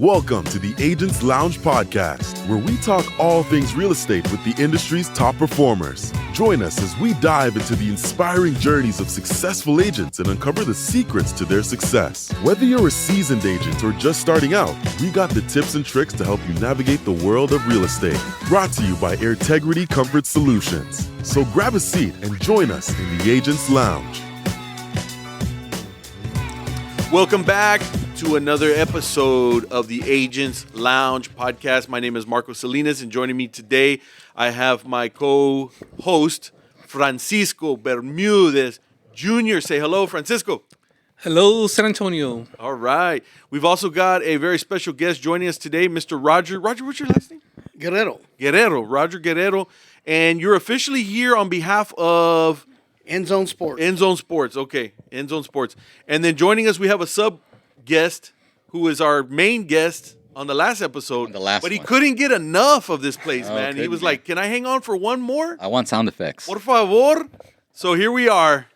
Welcome to the Agents Lounge podcast, where we talk all things real estate with the industry's top performers. Join us as we dive into the inspiring journeys of successful agents and uncover the secrets to their success. Whether you're a seasoned agent or just starting out, we got the tips and tricks to help you navigate the world of real estate. Brought to you by Airtegrity Comfort Solutions. So grab a seat and join us in the Agents Lounge. Welcome back to another episode of the Agents Lounge podcast. My name is Marco Salinas, and joining me today, I have my co-host, Francisco Bermudez Jr. Say hello, Francisco. Hello, San Antonio. All right. We've also got a very special guest joining us today, Mr. Roger. Roger, what's your last name? Guerrero. Roger Guerrero. And you're officially here on behalf of... End Zone Sports. End Zone Sports, okay. End Zone Sports. And then joining us, we have a sub-guest who is our main guest on the last episode. But he couldn't get enough of this place, man. He was like, can I hang on for one more? I want sound effects. Por favor. So here we are.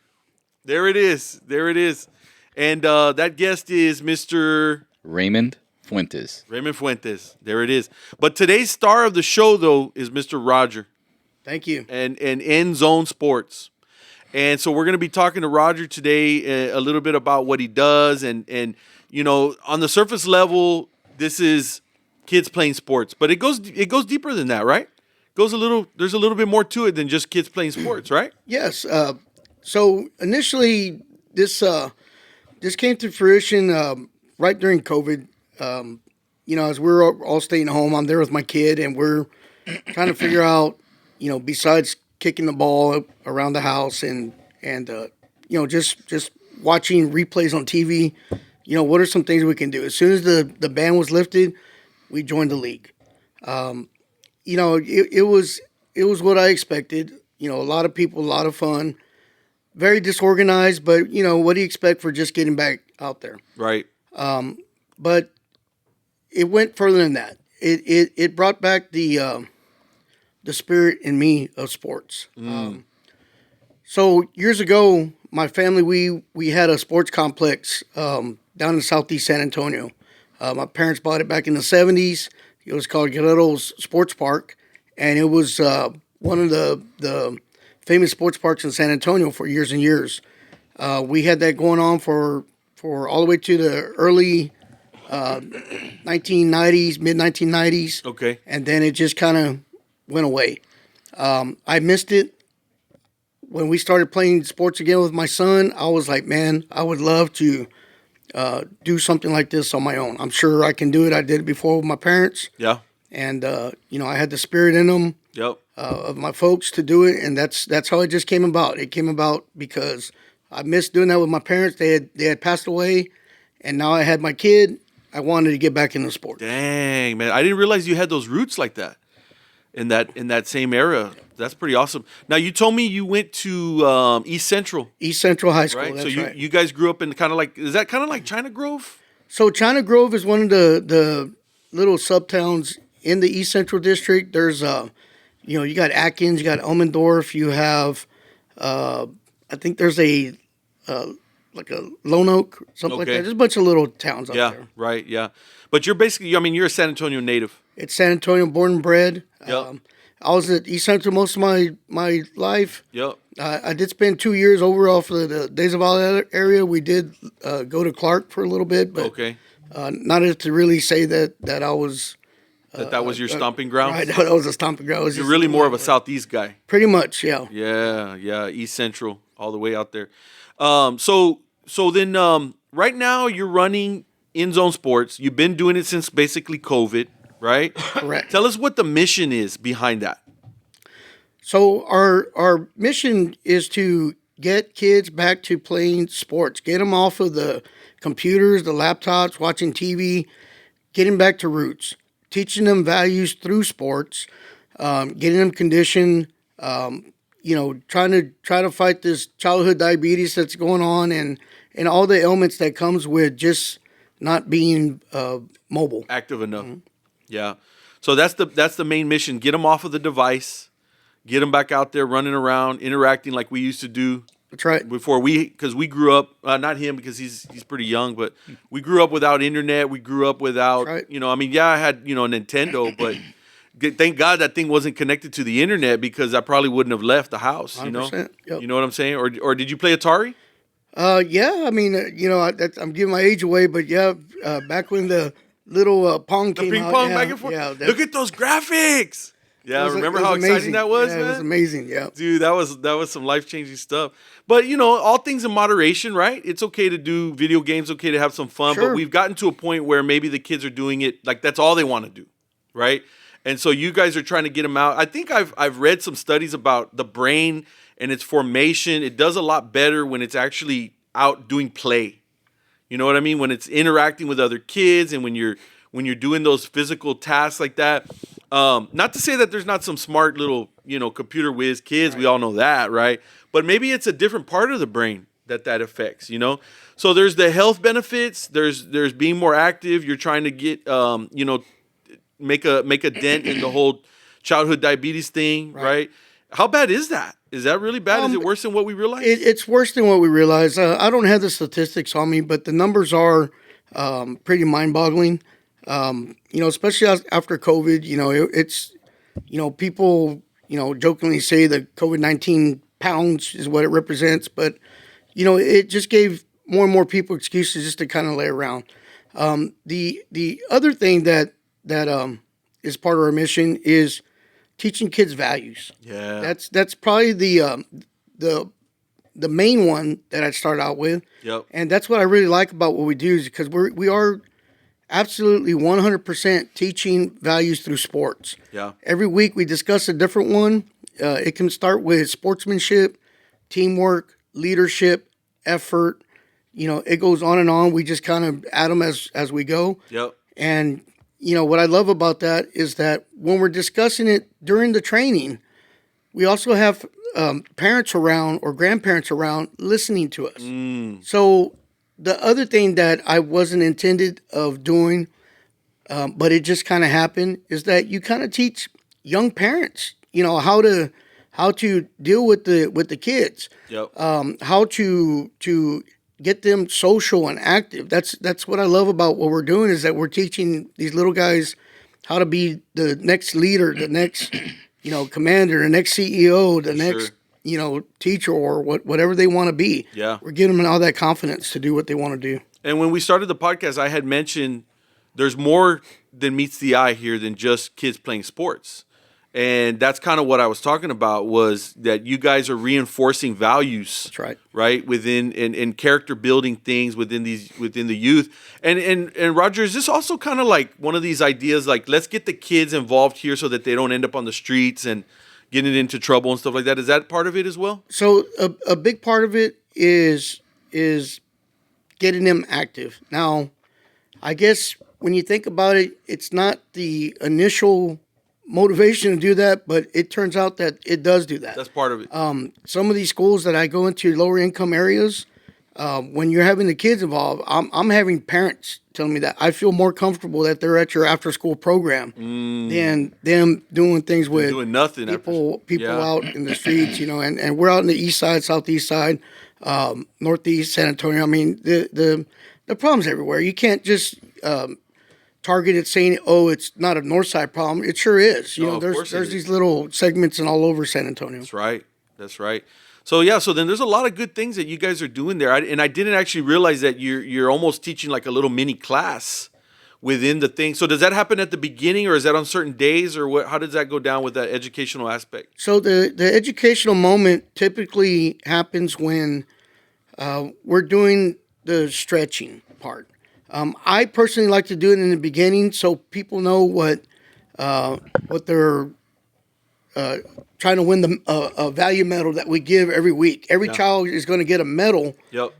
There it is. And that guest is Mr. Raymond Fuentes. There it is. But today's star of the show, though, is Mr. Roger. Thank you. And End Zone Sports. And so we're going to be talking to Roger today a little bit about what he does. And you know, on the surface level, this is kids playing sports. But it goes deeper than that, right? There's a little bit more to it than just kids playing sports, right? Yes. So initially, this came to fruition right during COVID. You know, as we're all staying home, I'm there with my kid, and we're trying to figure out, you know, besides kicking the ball around the house and you know, just watching replays on TV, you know, what are some things we can do? As soon as the ban was lifted, we joined the league. You know, it was what I expected. You know, a lot of people, a lot of fun, very disorganized, but you know, what do you expect for just getting back out there? Right. But it went further than that. It brought back the spirit in me of sports. So years ago, my family, we had a sports complex down in southeast San Antonio. My parents bought it back in the 70s. It was called Guerrero's Sports Park, and it was one of the famous sports parks in San Antonio for years and years. We had that going on for all the way to the early 1990s, mid-1990s. Okay. And then it just kind of went away. I missed it. When we started playing sports again with my son, I was like, man, I would love to do something like this on my own. I'm sure I can do it. I did it before with my parents. Yeah. And, you know, I had the spirit in them of my folks to do it, and that's how it just came about. It came about because I missed doing that with my parents. They had passed away, and now I had my kid. I wanted to get back into sports. Dang, man. I didn't realize you had those roots like that. In that same era. That's pretty awesome. Now, you told me you went to East Central. East Central High School, right? That's so right. You guys grew up in kind of like, is that kind of like China Grove? So China Grove is one of the little sub-towns in the East Central District. There's, you know, you got Atkins, you got Elmendorf, you have, I think there's like a Lone Oak, something like that. There's a bunch of little towns out there. Yeah, right, yeah. But you're basically, I mean, you're a San Antonio native. It's San Antonio, born and bred. Yep. I was at East Central most of my life. Yep. I did spend 2 years overall for the Days of Valley area. We did go to Clark for a little bit, but not to really say that I was... that was your stomping ground? Right, that was a stomping ground. You're really more of a Southeast guy. Pretty much, yeah. Yeah, East Central, all the way out there. So then right now you're running End Zone Sports. You've been doing it since basically COVID, right? Correct. Tell us what the mission is behind that. So our mission is to get kids back to playing sports, get them off of the computers, the laptops, watching TV, getting back to roots, teaching them values through sports, getting them conditioned, you know, trying to fight this childhood diabetes that's going on and all the ailments that comes with just not being mobile. Active enough. Mm-hmm. Yeah. So that's the main mission. Get them off of the device. Get them back out there running around, interacting like we used to do That's right. Before because we grew up, not him because he's pretty young, but we grew up without internet. We grew up without, Right. I mean, yeah, I had, a Nintendo, but thank God that thing wasn't connected to the internet because I probably wouldn't have left the house, 100%, yep. You know what I'm saying? Or did you play Atari? Yeah, I mean, I'm giving my age away, but yeah, back when the little Pong The came ping out. pong yeah, back and forth. Yeah, Look at those graphics. Yeah, remember it was how amazing. exciting that was, yeah, man? It was amazing, yeah. Dude, that was some life-changing stuff. But, all things in moderation, right? It's okay to do video games, okay to have some fun, but Sure. we've gotten to a point where maybe the kids are doing it like that's all they want to do, right? And so you guys are trying to get them out. I think I've read some studies about the brain and its formation. It does a lot better when it's actually out doing play. You know what I mean? When it's interacting with other kids and when you're doing those physical tasks like that. Not to say that there's not some smart little, computer whiz kids. Right. We all know that, right? But maybe it's a different part of the brain that affects, So there's the health benefits. There's being more active. You're trying to get, make a dent in the whole childhood diabetes thing, right? How bad is that? Is that really bad? Is it worse than what we realize? It's worse than what we realize. I don't have the statistics on me, but the numbers are pretty mind-boggling. Especially after COVID, it's, people, jokingly say that COVID-19 pounds is what it represents, but, it just gave more and more people excuses just to kind of lay around. The other thing that is part of our mission is teaching kids values. Yeah. That's probably the main one that I'd start out with. Yep. And that's what I really like about what we do is because we are absolutely 100% teaching values through sports. Yeah. Every week we discuss a different one. It can start with sportsmanship, teamwork, leadership, effort. It goes on and on. We just kind of add them as we go. Yep. And, what I love about that is that when we're discussing it during the training, we also have parents around or grandparents around listening to us. So the other thing that I wasn't intended of doing, but it just kind of happened, is that you kind of teach young parents, how to deal with the kids. Yep. How to get them social and active. That's what I love about what we're doing is that we're teaching these little guys how to be the next leader, the next commander, the next CEO, the next teacher or whatever they want to be. Yeah. We're giving them all that confidence to do what they want to do. And when we started the podcast, I had mentioned there's more than meets the eye here than just kids playing sports. And that's kind of what I was talking about was that you guys are reinforcing values. That's right. Right? Within and character building things within the youth. And Roger, is this also kind of like one of these ideas like let's get the kids involved here so that they don't end up on the streets and getting into trouble and stuff like that? Is that part of it as well? So a big part of it is getting them active. Now, I guess when you think about it, it's not the initial motivation to do that, but it turns out that it does do that. That's part of it. Some of these schools that I go into, lower income areas, when you're having the kids involved, I'm having parents telling me that I feel more comfortable that they're at your after school program than them doing things with doing nothing people yeah. out in the streets, and we're out in the east side, southeast side, northeast San Antonio. I mean, the problem's everywhere. You can't just target it saying, oh, it's not a north side problem. It sure is. There's these little segments in all over San Antonio. That's right. So then there's a lot of good things that you guys are doing there. I didn't actually realize that you're almost teaching like a little mini class within the thing. So does that happen at the beginning or is that on certain days or what? How does that go down with that educational aspect? So the educational moment typically happens when we're doing the stretching part. I personally like to do it in the beginning so people know what they're trying to win a value medal that we give every week. Every child is going to get a medal. Yep.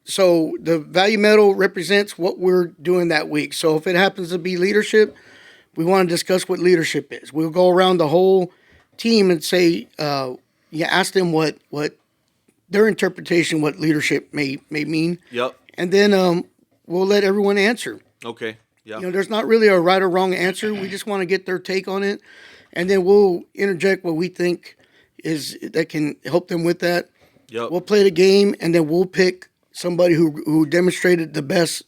So the value medal represents what we're doing that week. So if it happens to be leadership, we want to discuss what leadership is. We'll go around the whole team and say, ask them what their interpretation, what leadership may mean. Yep. And then we'll let everyone answer. Okay. Yeah. There's not really a right or wrong answer. We just want to get their take on it. And then we'll interject what we think is that can help them with that. Yep. We'll play the game, and then we'll pick somebody who demonstrated the best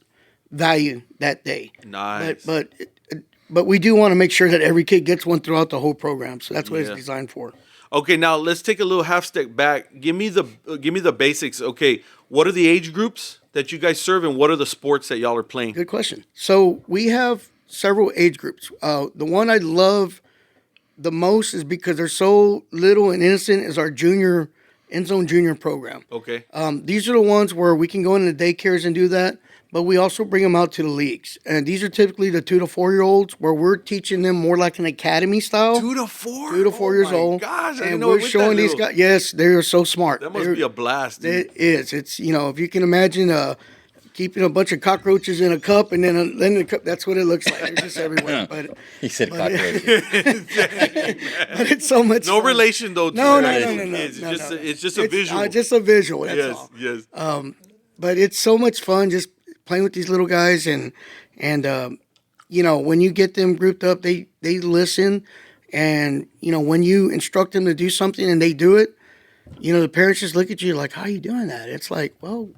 value that day. Nice. But we do want to make sure that every kid gets one throughout the whole program. So that's what it's designed for. Okay, now let's take a little half step back. Give me the basics. Okay, what are the age groups that you guys serve, and what are the sports that y'all are playing? Good question. So we have several age groups. The one I love the most is because they're so little and innocent is our end zone junior program. Okay. These are the ones where we can go into daycares and do that, but we also bring them out to the leagues. And these are typically the 2 to 4 year olds where we're teaching them more like an academy style. 2 to 4? 2 to 4 years old. Gosh, I didn't and know we're it went showing that these little. guys. Yes, they're so smart. That must be a blast, dude. It is. It's, if you can imagine keeping a bunch of cockroaches in a cup and then the cup, that's what it looks like. It's just everywhere. But He said cockroaches. but it's so much No fun. relation though. To No. kids. It's just a visual. Just a visual. That's all. Yes. But it's so much fun just playing with these little guys and when you get them grouped up, they listen, and when you instruct them to do something and they do it, the parents just look at you like, how are you doing that? It's like, well,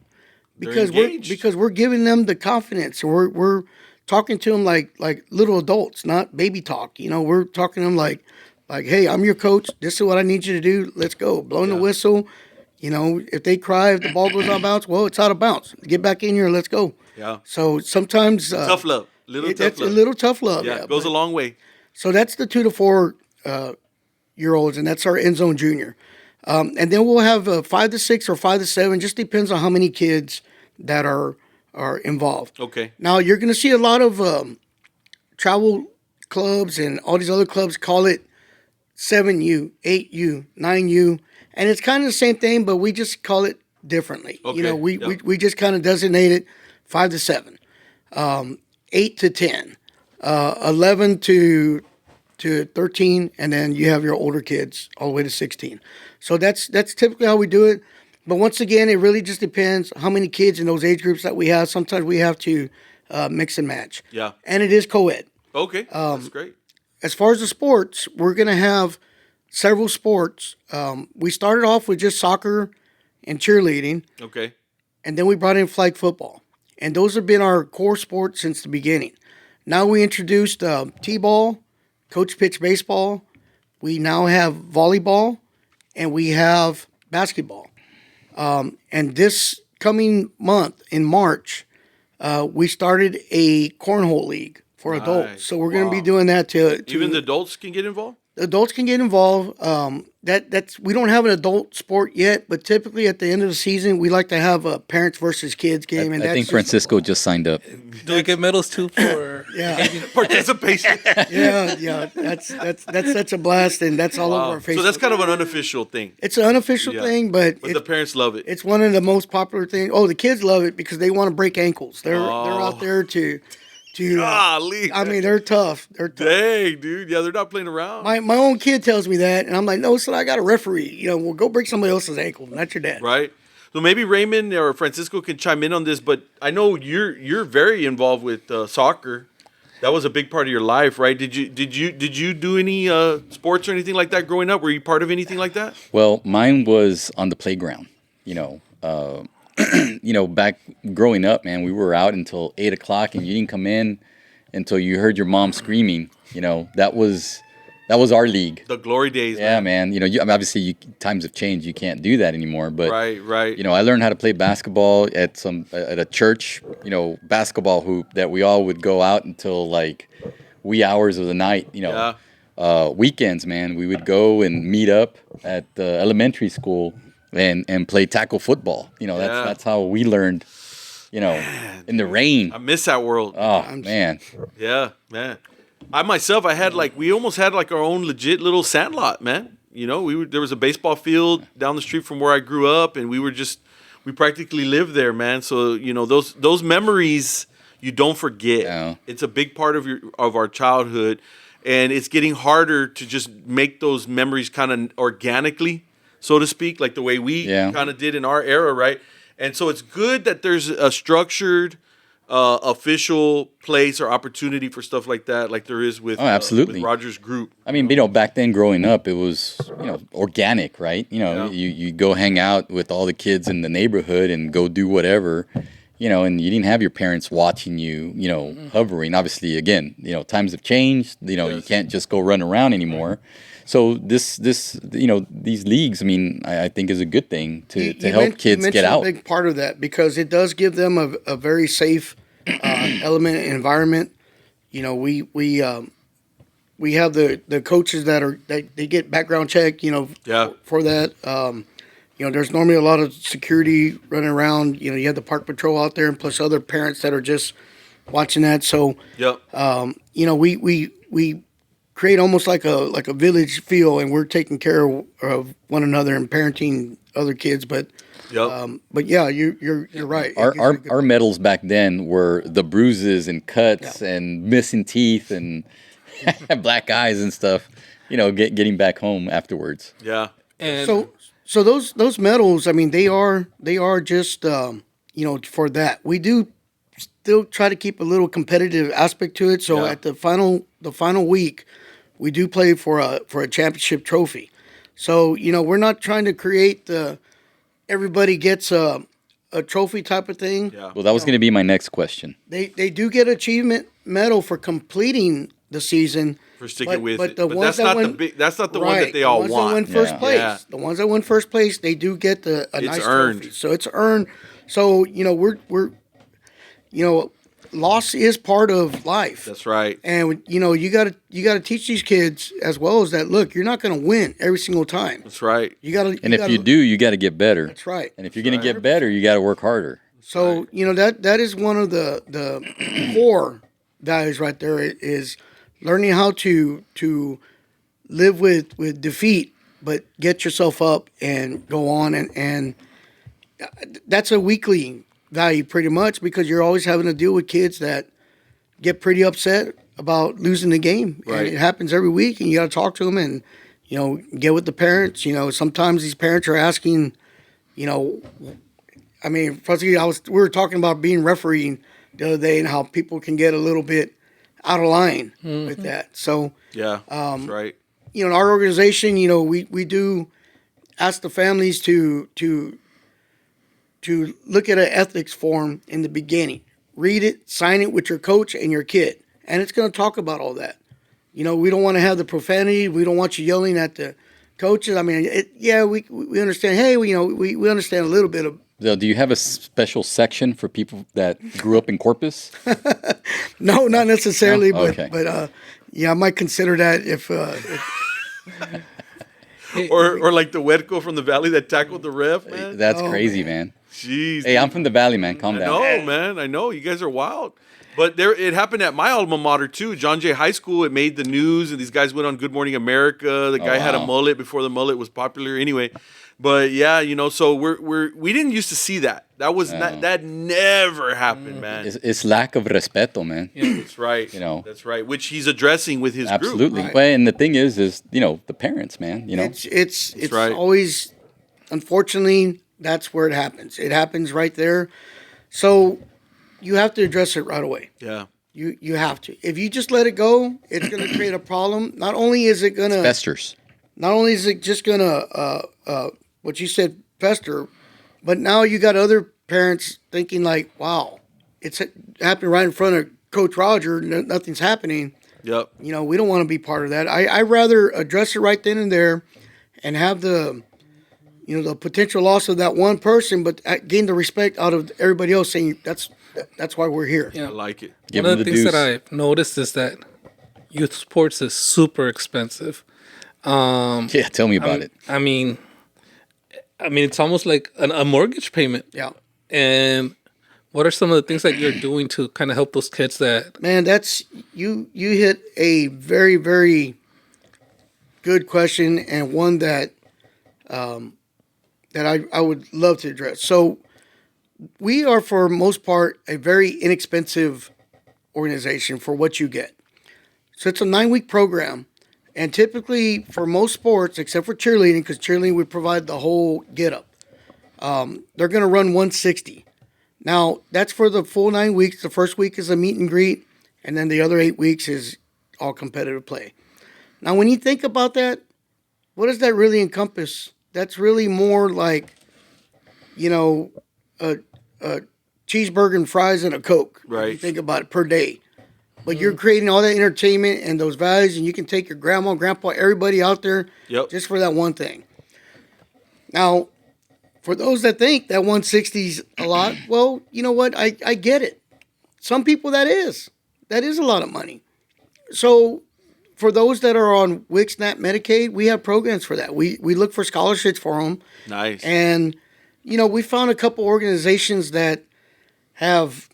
because we're giving them the confidence. We're talking to them like little adults, not baby talk. We're talking to them like, hey, I'm your coach. This is what I need you to do. Let's go. Blowing the whistle. If they cry, if the ball goes out of bounds, well, it's out of bounds. Get back in here. Let's go. Yeah. So sometimes Tough love. That's a little tough love. Yeah, it goes a long way. So that's the 2 to 4 year olds, and that's our end zone junior. And then we'll have 5 to 6 or 5 to 7. Just depends on how many kids that are involved. Okay. Now you're going to see a lot of travel clubs and all these other clubs call it 7U, 8U, 9U, and it's kind of the same thing, but we just call it differently. Okay. We just kind of designate it 5 to 7, 8 to 10, 11 to 13, and then you have your older kids all the way to 16. So that's typically how we do it. But once again, it really just depends how many kids in those age groups that we have. Sometimes we have to mix and match. Yeah. And it is co-ed. Okay. That's great. As far as the sports, we're going to have several sports. We started off with just soccer and cheerleading, Okay. and then we brought in flag football. And those have been our core sports since the beginning. Now we introduced t-ball, coach pitch baseball. We now have volleyball, and we have basketball. And this coming month, in March, we started a cornhole league for adults. So we're going to be doing that to Even the adults can get involved? adults can get involved. That's we don't have an adult sport yet, but typically at the end of the season, we like to have a parents versus kids game. I think Francisco just signed up. Do we get medals too for? Yeah, Participation. yeah. That's such a blast, and that's all over our Facebook. So that's kind of an unofficial thing. It's an unofficial thing, but the parents love it. It's one of the most popular things. Oh, the kids love it because they want to break ankles. They're out there to. Golly. I mean, they're tough. They're tough. Dang, dude. Yeah, they're not playing around. My own kid tells me that, and I'm like, no, son, I got a referee. Well, go break somebody else's ankle, not your dad. Right. So maybe Raymond or Francisco can chime in on this, but I know you're very involved with soccer. That was a big part of your life, right? Did you do any sports or anything like that growing up? Were you part of anything like that? Well, mine was on the playground. Back growing up, man, we were out until 8 o'clock, and you didn't come in until you heard your mom screaming. That was our league. The glory days. Yeah, man. Obviously, times have changed. You can't do that anymore. But right. I learned how to play basketball at a church. Basketball hoop that we all would go out until like wee hours of the night. Weekends, man, we would go and meet up at the elementary school and play tackle football. That's how we learned. In the rain. I miss that world. Oh man. Yeah, man. We almost had like our own legit little sandlot, man. There was a baseball field down the street from where I grew up, and we practically lived there, man. So those memories you don't forget. Yeah. It's a big part of our childhood, and it's getting harder to just make those memories kind of organically, so to speak, like the way we kind of did in our era, right? And so it's good that there's a structured official place or opportunity for stuff like that, like there is with absolutely. with Roger's group. I mean, back then growing up, it was, organic, right? You go hang out with all the kids in the neighborhood and go do whatever, and you didn't have your parents watching you, hovering. Obviously, again, times have changed. You can't just go run around anymore. So this these leagues, I mean, I think is a good thing to help kids get out. A big part of that because it does give them a very safe element and environment. We have the coaches that they get background checked. For that. There's normally a lot of security running around. You have the park patrol out there, and plus other parents that are just watching that. So, we create almost like a village feel, and we're taking care of one another and parenting other kids. But yeah, you're right. Our medals back then were the bruises and cuts and missing teeth and black eyes and stuff. Getting back home afterwards. Yeah, and so those medals, I mean, they are just for that. We do still try to keep a little competitive aspect to it. So at the final week, we do play for a championship trophy. So we're not trying to create everybody gets a trophy type of thing. Yeah. Well, that was going to be my next question. They do get achievement medal for completing the season. For sticking with it. But that's not the one that they all want. The ones that win first place. Yeah. The ones that win first place, they do get a nice earned. trophy. So it's earned. So we're loss is part of life. That's right. And you got to teach these kids as well as that. Look, you're not going to win every single time. That's right. You got to. And if you do, you got to get better. That's right. And if you're going to get better, you got to work harder. So that is one of the core values right there is learning how to live with defeat, but get yourself up and go on. And that's a weekly value pretty much because you're always having to deal with kids that get pretty upset about losing the game. Right. And it happens every week, and you got to talk to them and, get with the parents. Sometimes these parents are asking, I mean, we were talking about being refereeing the other day and how people can get a little bit out of line with that. So that's right. In our organization, we do ask the families to look at an ethics form in the beginning. Read it, sign it with your coach and your kid. And it's going to talk about all that. We don't want to have the profanity. We don't want you yelling at the coaches. I mean, we understand. Hey, we understand a little bit of. So do you have a special section for people that grew up in Corpus? No, not necessarily, no? Okay. but I might consider that if or like the Huerco from the Valley that tackled the ref, man. That's crazy, man. Jeez. Hey, I'm from the Valley, man. Calm down. I know, man. I know. You guys are wild. But it happened at my alma mater, too. John Jay High School. It made the news, and these guys went on Good Morning America. The guy had a mullet before the mullet was popular anyway. But, yeah, so we didn't used to see that. That never happened, man. It's lack of respeto, man. Yeah, that's right. That's right. Which he's addressing with his Absolutely. group. Right. And the thing is the parents, man. It's right. Always, unfortunately, that's where it happens. It happens right there. So you have to address it right away. Yeah. You have to. If you just let it go, it's going to create a problem. Not only is it going to festers. Not only is it just going to what you said fester, but now you got other parents thinking like, wow, it's happening right in front of Coach Roger. Nothing's happening. Yep. We don't want to be part of that. I rather address it right then and there, and have the potential loss of that one person, but gain the respect out of everybody else, saying that's why we're here. Yeah. I like it. One of the things that I've noticed is that youth sports is super expensive. Tell me about it. I mean, it's almost like a mortgage payment. Yeah. And what are some of the things that you're doing to kind of help those kids that? Man, that's you hit a very, very good question, and one that I would love to address. So we are, for most part, a very inexpensive organization for what you get. So it's a 9-week program. And typically, for most sports, except for cheerleading, because cheerleading would provide the whole get-up, they're going to run 160. Now, that's for the full 9 weeks. The first week is a meet and greet, and then the other 8 weeks is all competitive play. Now, when you think about that, what does that really encompass? That's really more like, a cheeseburger and fries and a Coke. Right. If you think about it per day. But you're creating all that entertainment and those values, and you can take your grandma, grandpa, everybody out there just for that one thing. Now, for those that think that 160 is a lot, well, you know what? I get it. Some people that is a lot of money. So for those that are on WIC, SNAP, Medicaid, we have programs for that. We look for scholarships for them. Nice. And, we found a couple organizations that have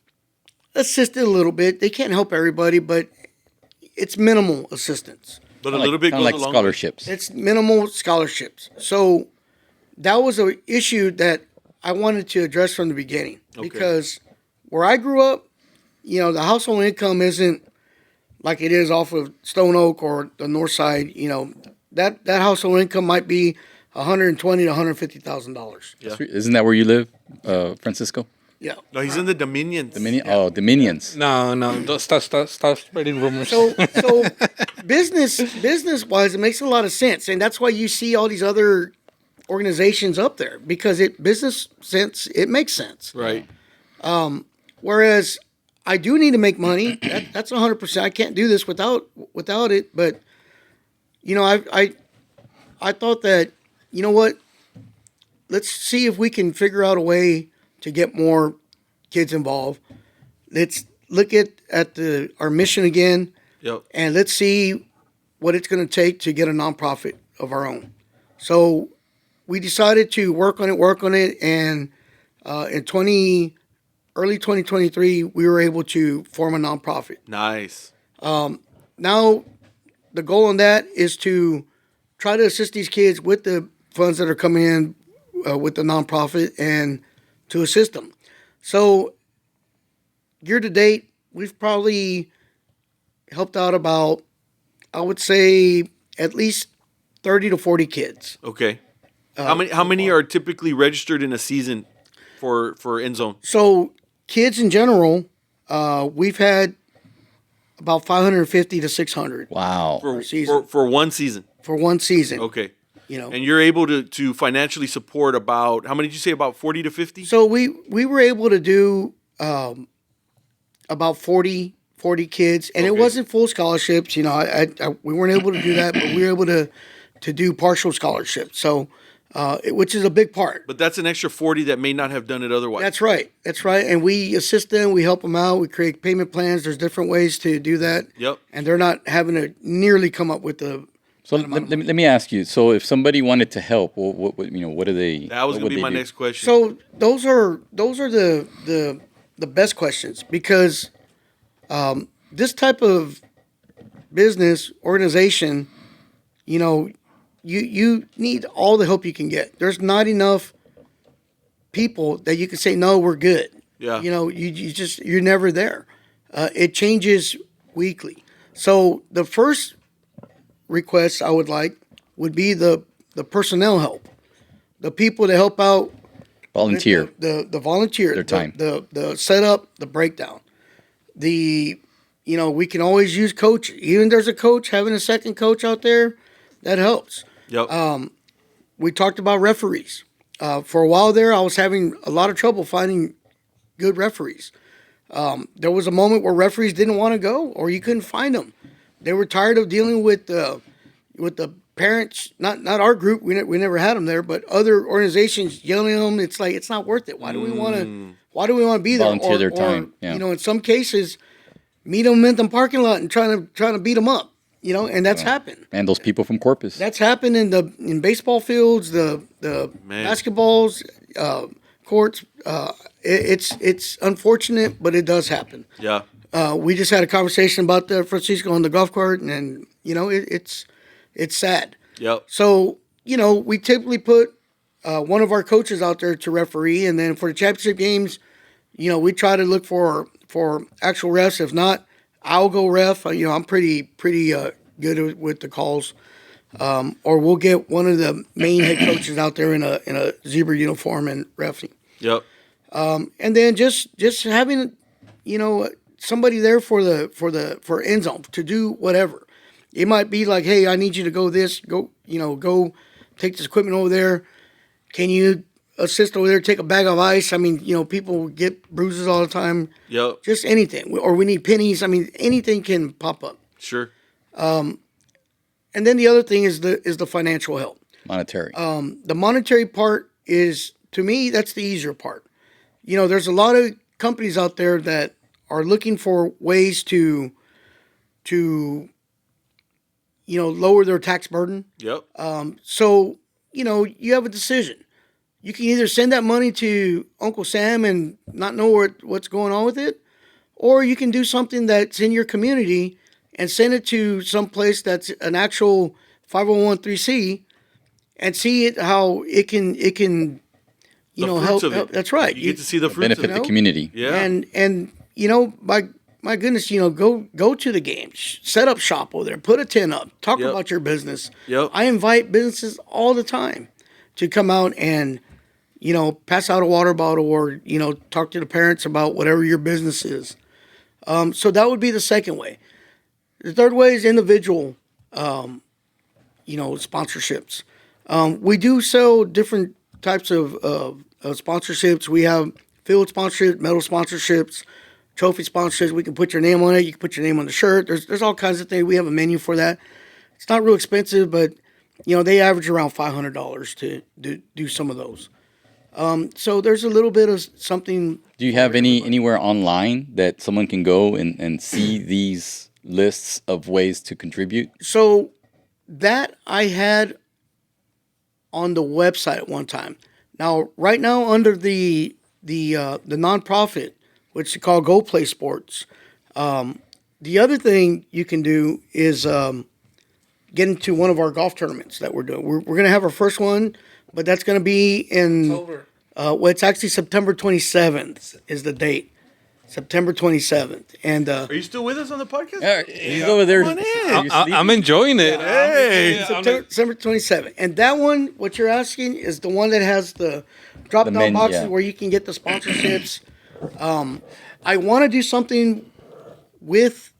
assisted a little bit. They can't help everybody, but it's minimal assistance. But a little bit goes like along. scholarships. It's minimal scholarships. So that was an issue that I wanted to address from the beginning. Okay. Because where I grew up, the household income isn't like it is off of Stone Oak or the north side. That household income might be $120,000 to $150,000. Yeah. Isn't that where you live, Francisco? Yeah. No, he's in the Dominions. Oh, Dominions. No, don't stop spreading rumors. So business wise, it makes a lot of sense, and that's why you see all these other organizations up there because it makes sense. Right. Whereas I do need to make money. That's 100%. I can't do this without it. But I thought that what, let's see if we can figure out a way to get more kids involved. Let's look at our mission again, and let's see what it's going to take to get a nonprofit of our own. So we decided to work on it, and in early 2023, we were able to form a nonprofit. Nice. Now, the goal on that is to try to assist these kids with the funds that are coming in with the nonprofit and to assist them. So, year to date, we've probably helped out about, I would say, at least 30 to 40 kids. Okay. How many are typically registered in a season for End Zone? So, kids in general, we've had about 550 to 600. Wow. For one season. For one season. Okay. And you're able to financially support about, how many did you say, about 40 to 50? So we were able to do about 40 kids, and it wasn't full scholarships. We weren't able to do that, but we were able to do partial scholarships. So, which is a big part. But that's an extra 40 that may not have done it otherwise. That's right. And we assist them. We help them out. We create payment plans. There's different ways to do that. Yep. And they're not having to nearly come up with the. So let me ask you. So if somebody wanted to help, what do they? That was going to be my next question. So those are the best questions because this type of business organization, you need all the help you can get. There's not enough people that you can say no, we're good. Yeah. You're never there. It changes weekly. So the first request I would be the personnel help, the people that help out, volunteer, the volunteer, their time, the setup, the breakdown, we can always use coach. Even there's a coach, having a second coach out there, that helps. Yep. We talked about referees. For a while there, I was having a lot of trouble finding good referees. There was a moment where referees didn't want to go, or you couldn't find them. They were tired of dealing with the parents. Not our group. We never had them there, but other organizations yelling at them. It's like it's not worth it. Why do we want to? Why do we want to be there? Volunteer their time. Yeah. In some cases, meet them in the parking lot and trying to beat them up. And that's happened. And those people from Corpus. That's happened in baseball fields, the basketballs, courts. It's unfortunate, but it does happen. Yeah. We just had a conversation about the Francisco on the golf cart, and it's sad. Yep. So we typically put one of our coaches out there to referee, and then for the championship games, we try to look for actual refs. If not, I'll go ref. I'm pretty good with the calls, or we'll get one of the main head coaches out there in a zebra uniform and refing. Yep. And then just having, somebody there for end zone to do whatever. It might be like, hey, I need you to go go take this equipment over there. Can you assist over there, take a bag of ice? I mean, people get bruises all the time. Yep. Just anything. Or we need pennies. I mean, anything can pop up. Sure. And then the other thing is the financial help. Monetary. The monetary part is, to me, that's the easier part. There's a lot of companies out there that are looking for ways to lower their tax burden. Yep. So, you have a decision. You can either send that money to Uncle Sam and not know what's going on with it, or you can do something that's in your community and send it to some place that's an actual 501(c) and see how it can help. That's right. You get to see the fruits benefit of it. the community. Yeah. And my goodness, go to the games, set up shop over there, put a tent up, talk Yep. about your business. Yep. I invite businesses all the time to come out and, pass out a water bottle or, talk to the parents about whatever your business is. So that would be the second way. The third way is individual, sponsorships. We do sell different types of sponsorships. We have field sponsorships, medal sponsorships, trophy sponsorships. We can put your name on it. You can put your name on the shirt. There's all kinds of things. We have a menu for that. It's not real expensive, but they average around $500 to do some of those. So there's a little bit of something. Do you have anywhere online that someone can go and see these lists of ways to contribute? So that I had on the website at one time. Now, right now, under the nonprofit, which is called Go Play Sports, the other thing you can do is get into one of our golf tournaments that we're doing. We're going to have our first one, but that's going to be in October. It's actually September 27th is the date. September 27th. And Are you still with us on the podcast? He's over there. Come on in. I'm enjoying it. Hey. September 27th. And that one, what you're asking, is the one that has the drop-down menu, boxes yeah. where you can get the sponsorships. I want to do something with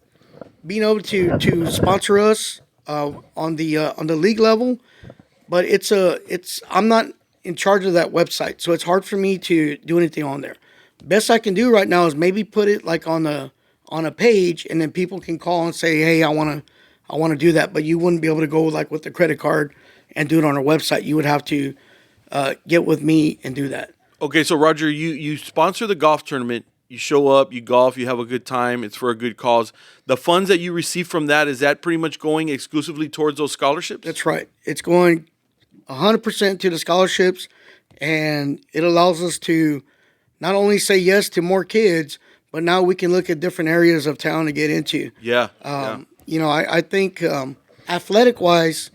being able to sponsor us on the league level, but I'm not in charge of that website, so it's hard for me to do anything on there. Best I can do right now is maybe put it like on a page, and then people can call and say, "Hey, I want to do that." But you wouldn't be able to go like with the credit card and do it on our website. You would have to get with me and do that. Okay, so Roger, you sponsor the golf tournament. You show up, you golf, you have a good time. It's for a good cause. The funds that you receive from that, is that pretty much going exclusively towards those scholarships? That's right. It's going 100% to the scholarships, and it allows us to not only say yes to more kids, but now we can look at different areas of town to get into. Yeah. I think athletic-wise,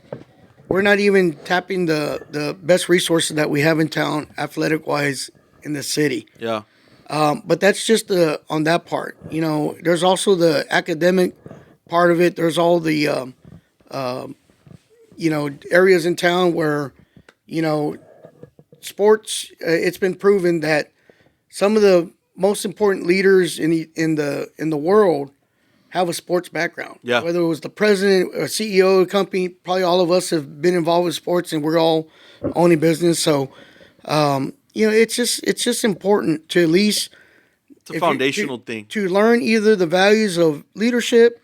we're not even tapping the best resources that we have in town athletic-wise in the city. Yeah. But that's just on that part. There's also the academic part of it. There's all the, areas in town where, sports, it's been proven that some of the most important leaders in the world have a sports background. Yeah. Whether it was the president or CEO of a company, probably all of us have been involved with sports, and we're all owning business. So, it's just important to at least It's a foundational thing. to learn either the values of leadership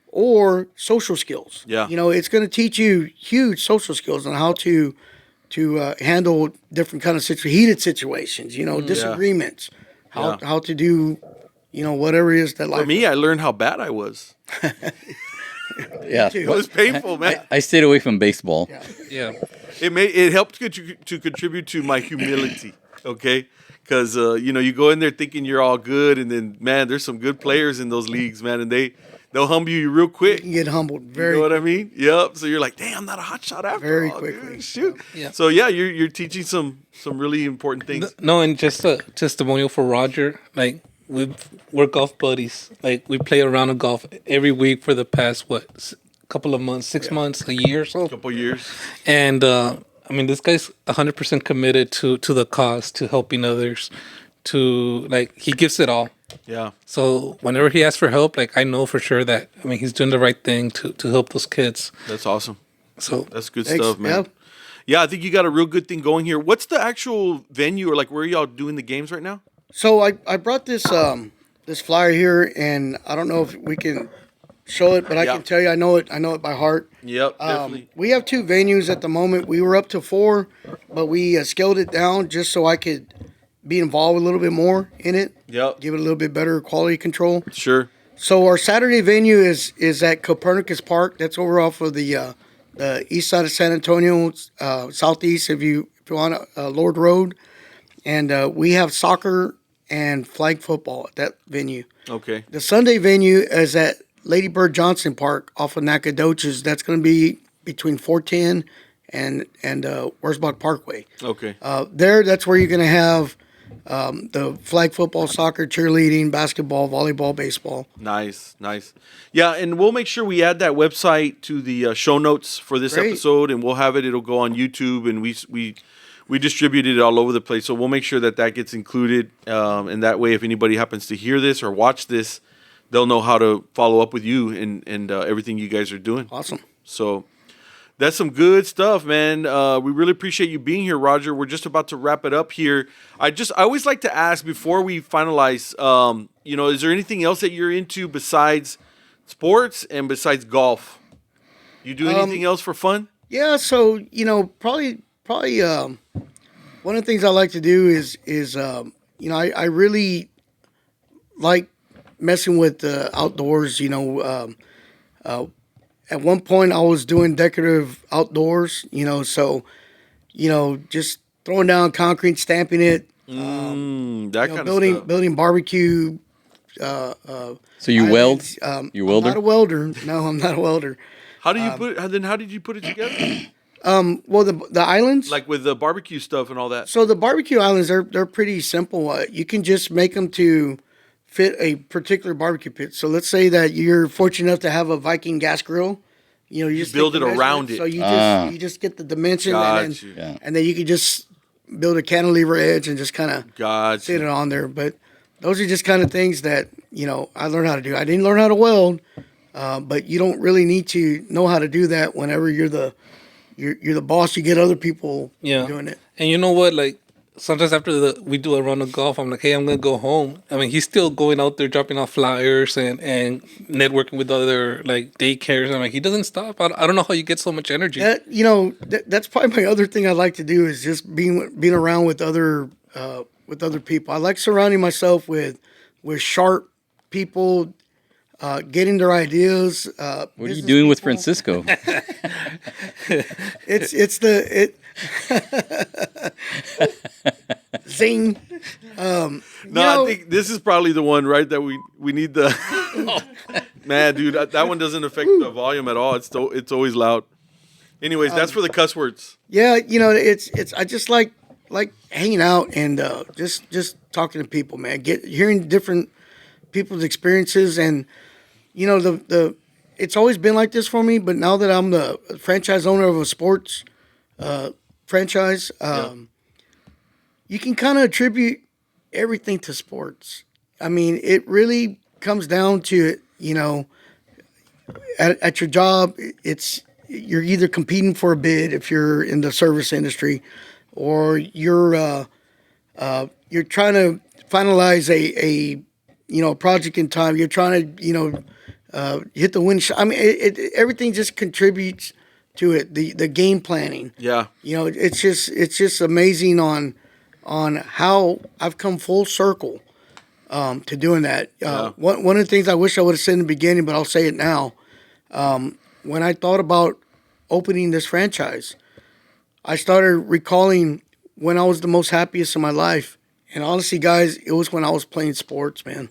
or social skills. Yeah. It's going to teach you huge social skills on how to handle different kind of heated situations. Disagreements. How to do, whatever it is that life. For me, I learned how bad I was. Yeah. It was painful, man. I stayed away from baseball. Yeah. It helped to contribute to my humility. Okay. Because, you go in there thinking you're all good, and then, man, there's some good players in those leagues, man, and they'll humble you real quick. You get humbled very. You know what I mean? Yep. So you're like, damn, I'm not a hot shot after Very all, quickly. dude. Shoot. Yeah. So yeah, you're teaching some really important things. No, and just a testimonial for Roger. Like we're golf buddies. Like we play a round of golf every week for the past couple of months, 6 months, a year or so. Couple years. And this guy's 100% committed to the cause, to helping others, to like he gives it all. Yeah. So whenever he asks for help, like I know for sure that he's doing the right thing to help those kids. That's awesome. So That's good Thanks. stuff, man. Yeah. Yeah, I think you got a real good thing going here. What's the actual venue, or like where are y'all doing the games right now? So I brought this this flyer here, and I don't know if we can show it, but I Yeah. can tell you I know it by heart. Yep, definitely. We have 2 venues at the moment. We were up to 4, but we scaled it down just so I could be involved a little bit more in it. Yep. Give it a little bit better quality control. Sure. So our Saturday venue is at Copernicus Park. That's over off of the east side of San Antonio, southeast if you want Lord Road, and we have soccer and flag football at that venue. Okay. The Sunday venue is at Lady Bird Johnson Park off of Nacogdoches. That's going to be between 410 and Wurzbach Parkway. Okay. That's where you're going to have the flag football, soccer, cheerleading, basketball, volleyball, baseball. Nice. Yeah, and we'll make sure we add that website to the show notes for this Great. episode, and we'll have it. It'll go on YouTube, and we distribute it all over the place. So we'll make sure that gets included, and that way, if anybody happens to hear this or watch this, they'll know how to follow up with you and everything you guys are doing. Awesome. So that's some good stuff, man. We really appreciate you being here, Roger. We're just about to wrap it up here. I always like to ask before we finalize, is there anything else that you're into besides sports and besides golf? You do anything else for fun? Yeah, so probably one of the things I like to do is I really like messing with the outdoors. At one point I was doing decorative outdoors. Just throwing down concrete, stamping it, That kind of stuff. building barbecue. So you weld? You welder? I'm not a welder. No, I'm not a welder. How do you put it? Then how did you put it together? Well, the islands, Like with the barbecue stuff and all that. so the barbecue islands, they're pretty simple. You can just make them to fit a particular barbecue pit. So let's say that you're fortunate enough to have a Viking gas grill. You just build take it the around measurement. it. So you just get the dimension, Got you. and then you can just build a cantilever edge and just kind of Gotcha. sit it on there. But those are just kind of things that I learned how to do. I didn't learn how to weld, but you don't really need to know how to do that whenever you're the boss. You get other people doing it. And you know what? Like sometimes after we do a round of golf, I'm like, hey, I'm gonna go home. He's still going out there dropping off flyers and networking with other like daycares. I'm like, he doesn't stop. I don't know how you get so much energy. That's probably my other thing I like to do is just being around with other people. I like surrounding myself with sharp people, getting their ideas. What are you doing with Francisco? Zing. I think this is probably the one, right? That we need the. Man, dude, that one doesn't affect the volume at all. It's always loud. Anyways, that's for the cuss words. Yeah, it's I just like hanging out and just talking to people, man. Hearing different people's experiences, and it's always been like this for me. But now that I'm the franchise owner of a sports franchise, you can kind of attribute everything to sports. It really comes down to at your job, you're either competing for a bid if you're in the service industry, or you're trying to finalize a project in time. You're trying to hit the win shot. Everything just contributes to it. The game planning. Yeah. It's just amazing on how I've come full circle to doing that. One of the things I wish I would have said in the beginning, but I'll say it now. When I thought about opening this franchise, I started recalling when I was the most happiest in my life. And honestly, guys, it was when I was playing sports, man.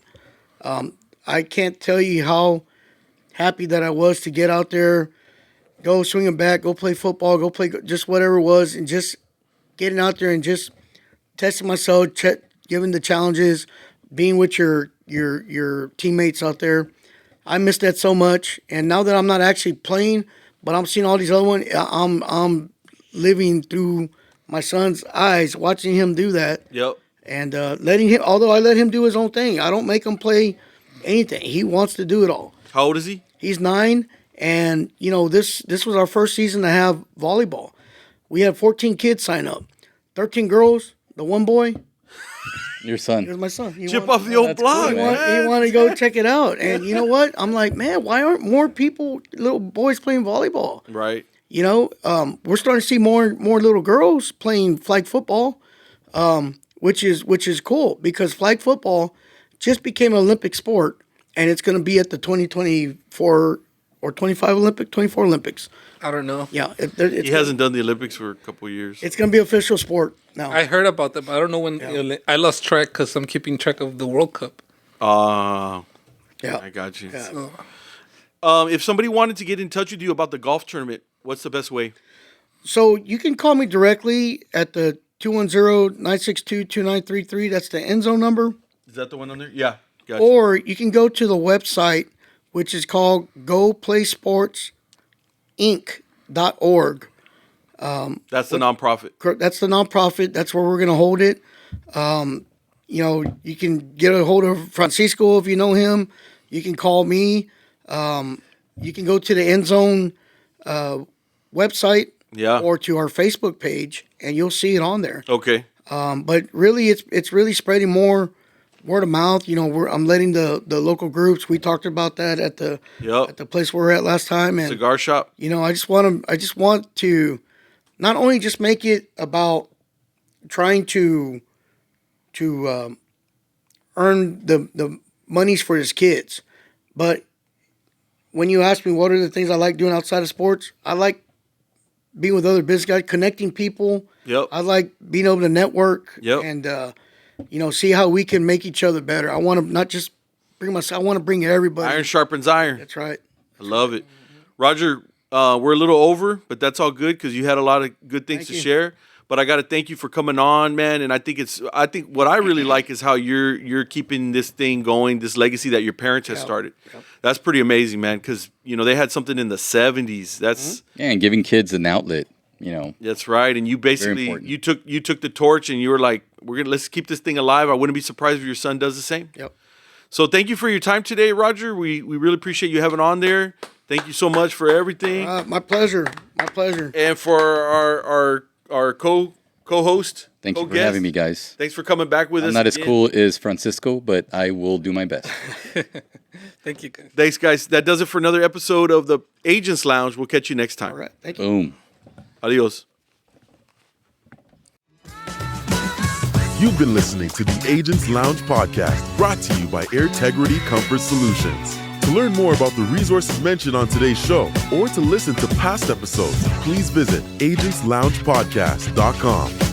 I can't tell you how happy that I was to get out there, go swing a bat, go play football, go play just whatever it was, and just getting out there and just testing myself, giving the challenges, being with your teammates out there. I miss that so much. And now that I'm not actually playing, but I'm seeing all these other ones, I'm living through my son's eyes, watching him do that. Yep. And although I let him do his own thing, I don't make him play anything. He wants to do it all. How old is he? He's 9, and this was our first season to have volleyball. We had 14 kids sign up, 13 girls, the one boy. Your son. Here's my son. Chip off the old block. He wanted to go check it out, and you know what? I'm like, man, why aren't more little boys playing volleyball? Right. We're starting to see more little girls playing flag football, which is cool because flag football just became an Olympic sport, and it's going to be at the 2024 or 24 Olympics. I don't know. Yeah, he hasn't done the Olympics for a couple of years. It's going to be official sport now. I heard about that, but I don't know when. I lost track because I'm keeping track of the World Cup. Yeah, I got you. Yeah. If somebody wanted to get in touch with you about the golf tournament, what's the best way? So you can call me directly at the 210-962-2933. That's the end zone number. Is that the one on there? Yeah. Gotcha. Or you can go to the website, which is called goplaysportsinc.org. That's the nonprofit. That's the nonprofit. That's where we're going to hold it. You can get a hold of Francisco if you know him. You can call me. You can go to the End Zone website or to our Facebook page, and you'll see it on there. Okay. But really, it's really spreading more word of mouth. I'm letting the local groups. We talked about that at the place we were at last time. And cigar shop. I just want to not only just make it about trying to earn the monies for his kids, but when you ask me what are the things I like doing outside of sports, I like being with other business guys, connecting people. Yep. I like being able to network. Yep. And see how we can make each other better. I want to not just bring myself. I want to bring everybody. Iron sharpens iron. That's right. I love it, Roger. We're a little over, but that's all good because you had a lot of good things to share. But I got to thank you for coming on, man. And I think what I really like is how you're keeping this thing going, this legacy that your parents have started. Yep. That's pretty amazing, man. Because they had something in the 70s. That's and giving kids an outlet. That's right. And you basically you took the torch and you were like, let's keep this thing alive. I wouldn't be surprised if your son does the same. Yep. So thank you for your time today, Roger. We really appreciate you having on there. Thank you so much for everything. My pleasure. My pleasure. And for our co-host. Thank you for having me, guys. Thanks for coming back with us. I'm not as cool as Francisco, but I will do my best. Thank you, guys. Thanks, guys. That does it for another episode of the Agents Lounge. We'll catch you next time. All right. Thank you. Boom. Adios. You've been listening to the Agents Lounge podcast, brought to you by Airtegrity Comfort Solutions. To learn more about the resources mentioned on today's show or to listen to past episodes, please visit agentsloungepodcast.com.